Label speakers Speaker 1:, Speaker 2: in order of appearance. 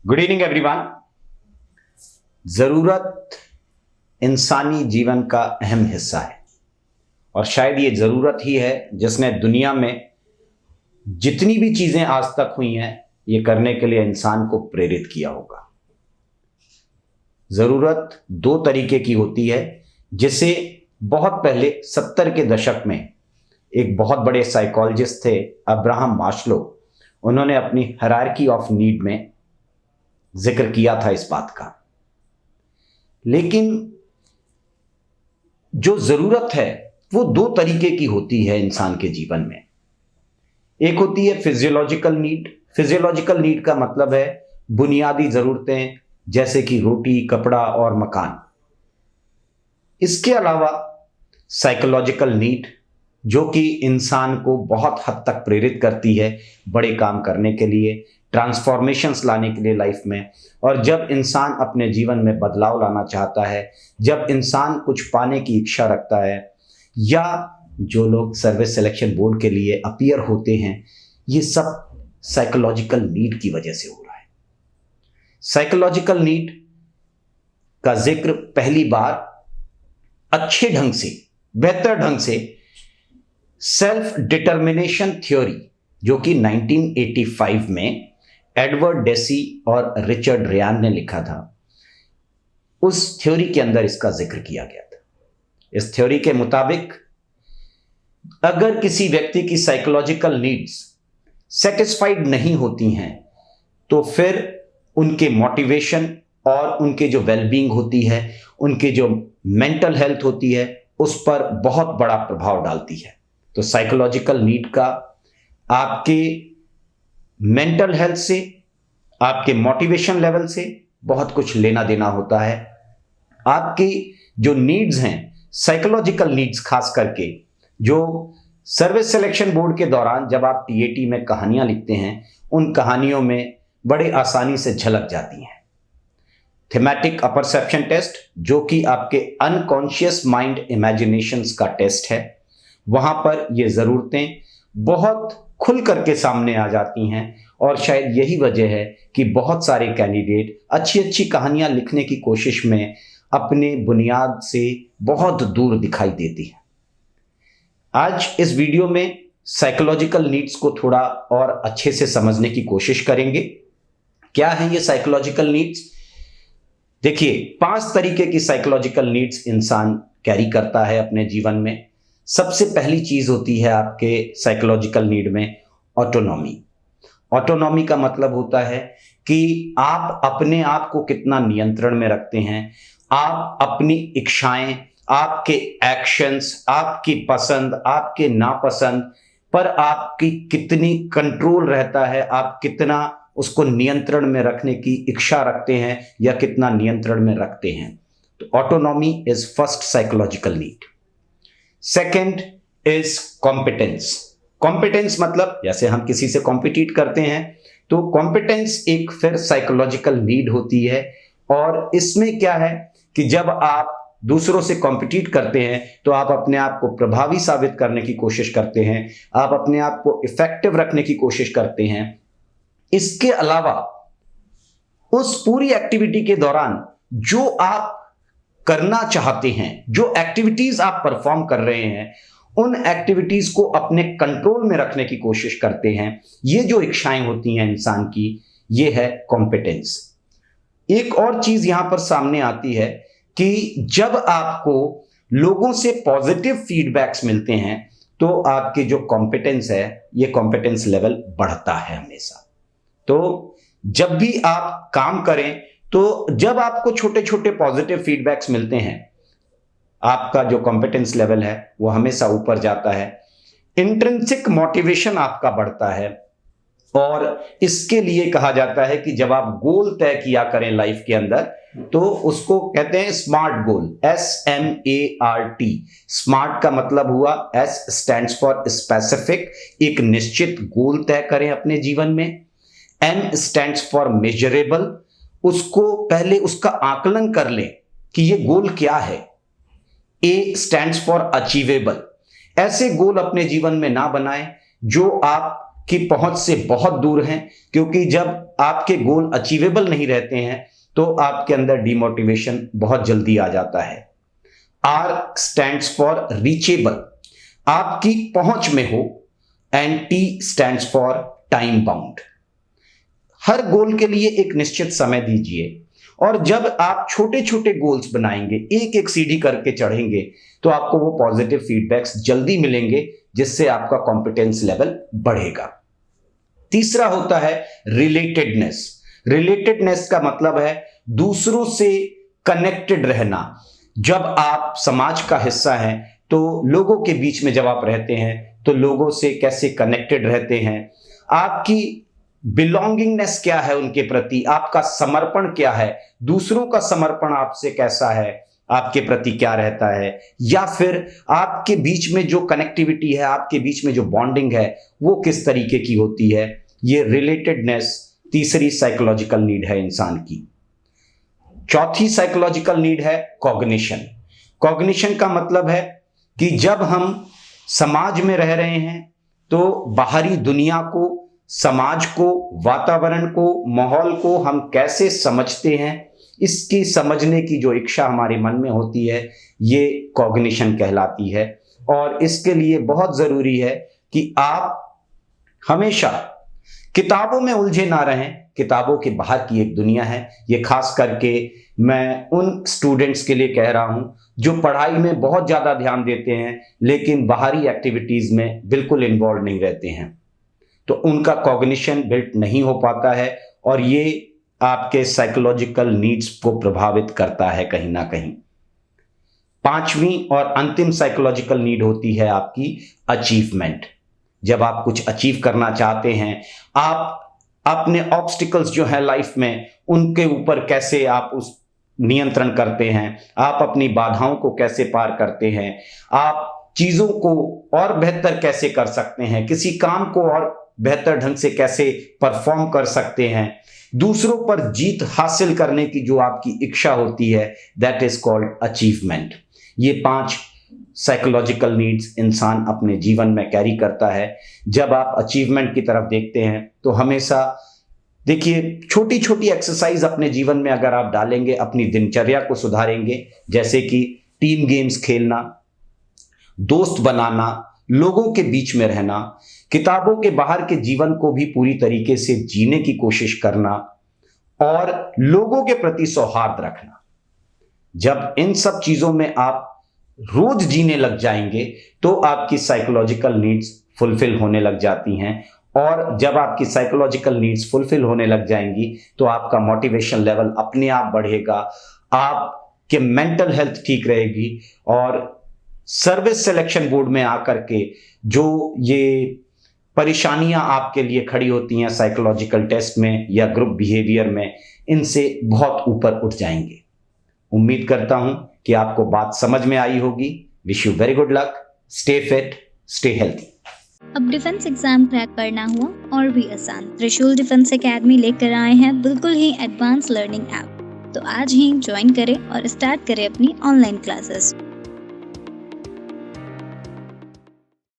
Speaker 1: Good evening everyone. जरूरत इंसानी जीवन का अहम हिस्सा है और शायद ये जरूरत ही है जिसने दुनिया में जितनी भी चीजें आज तक हुई हैं ये करने के लिए इंसान को प्रेरित किया होगा। जरूरत दो तरीके की होती है, जिसे बहुत पहले 70 के दशक में एक बहुत बड़े साइकोलॉजिस्ट थे अब्राहम मास्लो, उन्होंने अपनी हायरार्की ऑफ नीड में जिक्र किया था इस बात का। लेकिन जो जरूरत है वो दो तरीके की होती है इंसान के जीवन में। एक होती है फिजियोलॉजिकल नीड। फिजियोलॉजिकल नीड का मतलब है बुनियादी जरूरतें जैसे कि रोटी, कपड़ा और मकान। इसके अलावा साइकोलॉजिकल नीड, जो कि इंसान को बहुत हद तक प्रेरित करती है बड़े काम करने के लिए, ट्रांसफॉर्मेशंस लाने के लिए लाइफ में। और जब इंसान अपने जीवन में बदलाव लाना चाहता है, जब इंसान कुछ पाने की इच्छा रखता है, या जो लोग सर्विस सिलेक्शन बोर्ड के लिए अपीयर होते हैं, ये सब साइकोलॉजिकल नीड की वजह से हो रहा है। साइकोलॉजिकल नीड का जिक्र पहली बार अच्छे ढंग से, बेहतर ढंग से सेल्फ डिटर्मिनेशन थ्योरी, जो कि 1985 में एडवर्ड डेसी और रिचर्ड रियान ने लिखा था, उस थ्योरी के अंदर इसका जिक्र किया गया था। इस थ्योरी के मुताबिक अगर किसी व्यक्ति की साइकोलॉजिकल नीड्स सेटिस्फाइड नहीं होती हैं तो फिर उनके मोटिवेशन और उनके जो वेलबींग होती है, उनके जो मेंटल हेल्थ होती है, उस पर बहुत बड़ा प्रभाव डालती है। तो साइकोलॉजिकल नीड का आपके मेंटल हेल्थ से, आपके मोटिवेशन लेवल से बहुत कुछ लेना देना होता है। आपकी जो नीड्स हैं, साइकोलॉजिकल नीड्स, खास करके जो सर्विस सिलेक्शन बोर्ड के दौरान जब आप टीएटी में कहानियां लिखते हैं, उन कहानियों में बड़े आसानी से झलक जाती हैं। थीमेटिक अपरसेप्शन टेस्ट, जो कि आपके अनकॉन्शियस माइंड इमेजिनेशंस का टेस्ट है, वहां पर ये जरूरतें बहुत खुल करके सामने आ जाती हैं। और शायद यही वजह है कि बहुत सारे कैंडिडेट अच्छी अच्छी कहानियां लिखने की कोशिश में अपने बुनियाद से बहुत दूर दिखाई देती हैं। आज इस वीडियो में साइकोलॉजिकल नीड्स को थोड़ा और अच्छे से समझने की कोशिश करेंगे। क्या है ये साइकोलॉजिकल नीड्स? देखिए, 5 तरीके की साइकोलॉजिकल नीड्स इंसान कैरी करता है अपने जीवन में। सबसे पहली चीज होती है आपके साइकोलॉजिकल नीड में ऑटोनॉमी। ऑटोनॉमी का मतलब होता है कि आप अपने आप को कितना नियंत्रण में रखते हैं। आप अपनी इच्छाएं, आपके एक्शंस, आपकी पसंद, आपके नापसंद पर आपकी कितनी कंट्रोल रहता है, आप कितना उसको नियंत्रण में रखने की इच्छा रखते हैं या कितना नियंत्रण में रखते हैं। तो autonomy is first psychological need. Second is competence. Competence मतलब जैसे हम किसी से कॉम्पिटिट करते हैं, तो कॉम्पिटेंस एक फिर साइकोलॉजिकल नीड होती है। और इसमें क्या है कि जब आप दूसरों से कॉम्पिटिट करते हैं तो आप अपने आप को प्रभावी साबित करने की कोशिश करते हैं, आप अपने आप को इफेक्टिव रखने की कोशिश करते हैं। इसके अलावा उस पूरी एक्टिविटी के दौरान जो आप करना चाहते हैं, जो एक्टिविटीज आप परफॉर्म कर रहे हैं, उन एक्टिविटीज को अपने कंट्रोल में रखने की कोशिश करते हैं। ये जो इच्छाएं होती हैं इंसान की, ये है कॉम्पिटेंस। एक और चीज यहां पर सामने आती है कि जब आपको लोगों से पॉजिटिव फीडबैक्स मिलते हैं तो आपके जो कॉम्पिटेंस है, ये कॉम्पिटेंस लेवल बढ़ता है हमेशा। तो जब भी आप काम करें, तो जब आपको छोटे छोटे पॉजिटिव फीडबैक्स मिलते हैं, आपका जो कॉम्पिटेंस लेवल है वो हमेशा ऊपर जाता है। इंट्रिंसिक मोटिवेशन आपका बढ़ता है। और इसके लिए कहा जाता है कि जब आप गोल तय किया करें लाइफ के अंदर, तो उसको कहते हैं स्मार्ट गोल, SMART। स्मार्ट का मतलब हुआ S स्टैंड्स फॉर स्पेसिफिक, एक निश्चित गोल तय करें अपने जीवन में। M स्टैंड्स फॉर मेजरेबल, उसको पहले उसका आकलन कर लें कि ये गोल क्या है। A स्टैंड्स फॉर अचीवेबल, ऐसे गोल अपने जीवन में ना बनाएं जो आप की पहुंच से बहुत दूर हैं, क्योंकि जब आपके गोल अचीवेबल नहीं रहते हैं तो आपके अंदर डिमोटिवेशन बहुत जल्दी आ जाता है। R stands for reachable, आपकी पहुंच में हो, and T stands for time bound। हर गोल के लिए एक निश्चित समय दीजिए, और जब आप छोटे छोटे गोल्स बनाएंगे, एक एक सीढ़ी करके चढ़ेंगे, तो आपको वो पॉजिटिव फीडबैक्स जल्दी मिलेंगे, जिससे आपका कॉम्पिटेंस लेवल बढ़ेगा। तीसरा होता है रिलेटेडनेस। रिलेटेडनेस का मतलब है दूसरों से कनेक्टेड रहना। जब आप समाज का हिस्सा हैं तो लोगों के बीच में जब आप रहते हैं तो लोगों से कैसे कनेक्टेड रहते हैं, आपकी बिलोंगिंगनेस क्या है उनके प्रति, आपका समर्पण क्या है, दूसरों का समर्पण आपसे कैसा है, आपके प्रति क्या रहता है, या फिर आपके बीच में जो कनेक्टिविटी है, आपके बीच में जो बॉन्डिंग है, वो किस तरीके की होती है। ये रिलेटेडनेस तीसरी साइकोलॉजिकल नीड है इंसान की। चौथी साइकोलॉजिकल नीड है कॉग्निशन। कॉग्निशन का मतलब है कि जब हम समाज में रह रहे हैं तो बाहरी दुनिया को, समाज को, वातावरण को, माहौल को हम कैसे समझते हैं, इसकी समझने की जो इच्छा हमारे मन में होती है, ये कॉग्निशन कहलाती है। और इसके लिए बहुत जरूरी है कि आप हमेशा किताबों में उलझे ना रहें। किताबों के बाहर की एक दुनिया है। ये खास करके मैं उन स्टूडेंट्स के लिए कह रहा हूं जो पढ़ाई में बहुत ज्यादा ध्यान देते हैं लेकिन बाहरी एक्टिविटीज में बिल्कुल इन्वॉल्व नहीं रहते हैं, तो उनका कॉग्निशन बिल्ट नहीं हो पाता है, और ये आपके साइकोलॉजिकल नीड्स को प्रभावित करता है कहीं ना कहीं। पांचवी और अंतिम साइकोलॉजिकल नीड होती है आपकी अचीवमेंट। जब आप कुछ अचीव करना चाहते हैं, आप अपने ऑब्स्टिकल्स जो है लाइफ में, उनके ऊपर कैसे आप उस नियंत्रण करते हैं, आप अपनी बाधाओं को कैसे पार करते हैं, आप चीजों को और बेहतर कैसे कर सकते हैं, किसी काम को और बेहतर ढंग से कैसे परफॉर्म कर सकते हैं, दूसरों पर जीत हासिल करने की जो आपकी इच्छा होती है, दैट इज कॉल्ड अचीवमेंट। ये 5 साइकोलॉजिकल नीड्स इंसान अपने जीवन में कैरी करता है। जब आप अचीवमेंट की तरफ देखते हैं तो हमेशा देखिए, छोटी छोटी एक्सरसाइज अपने जीवन में अगर आप डालेंगे, अपनी दिनचर्या को सुधारेंगे, जैसे कि टीम गेम्स खेलना, दोस्त बनाना, लोगों के बीच में रहना, किताबों के बाहर के जीवन को भी पूरी तरीके से जीने की कोशिश करना, और लोगों के प्रति सौहार्द रखना। जब इन सब चीजों में आप रोज जीने लग जाएंगे तो आपकी साइकोलॉजिकल नीड्स फुलफिल होने लग जाती हैं, और जब आपकी साइकोलॉजिकल नीड्स फुलफिल होने लग जाएंगी तो आपका मोटिवेशन लेवल अपने आप बढ़ेगा, आपके मेंटल हेल्थ ठीक रहेगी, और सर्विस सिलेक्शन बोर्ड में आकर के जो ये परेशानियां आपके लिए खड़ी होती हैं साइकोलॉजिकल टेस्ट में या ग्रुप बिहेवियर में, इनसे बहुत ऊपर उठ जाएंगे। उम्मीद करता हूं कि आपको बात समझ में आई होगी। Wish you very good luck, stay fit, stay healthy.
Speaker 2: अब डिफेंस एग्जाम क्रैक करना हुआ और भी आसान, त्रिशूल डिफेंस एकेडमी लेकर आए हैं बिल्कुल ही एडवांस लर्निंग ऐप। तो आज ही ज्वाइन करें और स्टार्ट करें अपनी ऑनलाइन क्लासेस।